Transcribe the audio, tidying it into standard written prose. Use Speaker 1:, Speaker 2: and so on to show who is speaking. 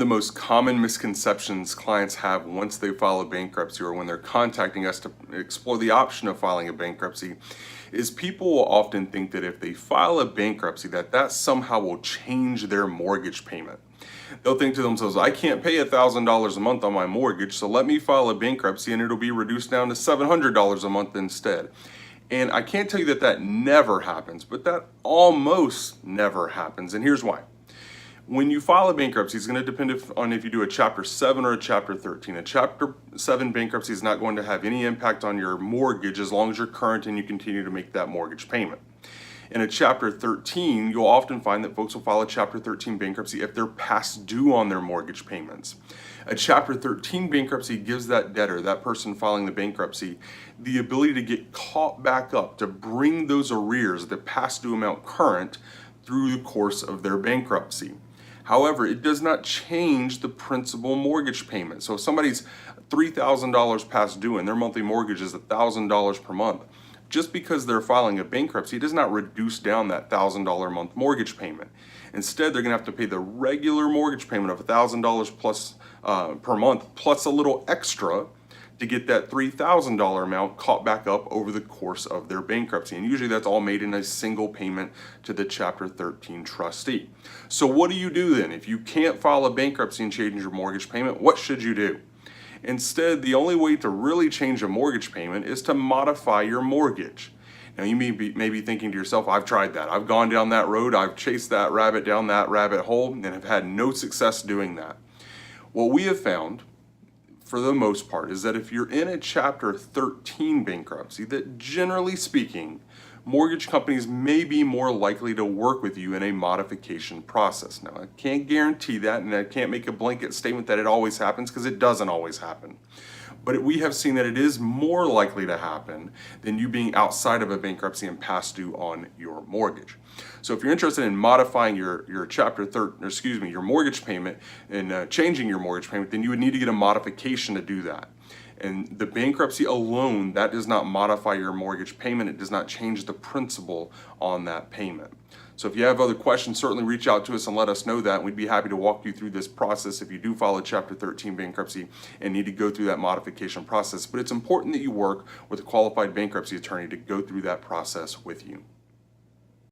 Speaker 1: most common misconceptions clients have once they file a bankruptcy or when they're contacting us to explore the option of filing a bankruptcy is people will often think that if they file a bankruptcy that somehow will change their mortgage payment. They'll think to themselves, I can't pay $1,000 a month on my mortgage, so let me file a bankruptcy and it'll be reduced down to $700 a month instead. And I can't tell you that never happens, but that almost never happens, and here's why. When you file a bankruptcy, it's going to depend on if you do a Chapter 7 or a Chapter 13. A Chapter 7 bankruptcy is not going to have any impact on your mortgage as long as you're current and you continue to make that mortgage payment. In a Chapter 13, you'll often find that folks will file a Chapter 13 bankruptcy if they're past due on their mortgage payments. A Chapter 13 bankruptcy gives that debtor, that person filing the bankruptcy, the ability to get caught back up, to bring those arrears, the past due amount current, through the course of their bankruptcy. However, it does not change the principal mortgage payment. So if somebody's $3,000 past due and their monthly mortgage is $1,000 per month, just because they're filing a bankruptcy does not reduce down that $1,000 a month mortgage payment. Instead, they're going to have to pay the regular mortgage payment of $1,000 plus per month, plus a little extra to get that $3,000 amount caught back up over the course of their bankruptcy. And usually that's all made in a single payment to the Chapter 13 trustee. So what do you do then? If you can't file a bankruptcy and change your mortgage payment, what should you do? Instead, the only way to really change a mortgage payment is to modify your mortgage. Now you may be thinking to yourself, I've tried that. I've gone down that road. I've chased that rabbit down that rabbit hole and have had no success doing that. What we have found, for the most part, is that if you're in a Chapter 13 bankruptcy, that generally speaking, mortgage companies may be more likely to work with you in a modification process. Now, I can't guarantee that, and I can't make a blanket statement that it always happens, because it doesn't always happen. But we have seen that it is more likely to happen than you being outside of a bankruptcy and past due on your mortgage. So if you're interested in modifying your your mortgage payment and changing your mortgage payment, then you would need to get a modification to do that. And the bankruptcy alone, that does not modify your mortgage payment. It does not change the principal on that payment. So if you have other questions, certainly reach out to us and let us know that. And we'd be happy to walk you through this process if you do file a Chapter 13 bankruptcy and need to go through that modification process. But it's important that you work with a qualified bankruptcy attorney to go through that process with you.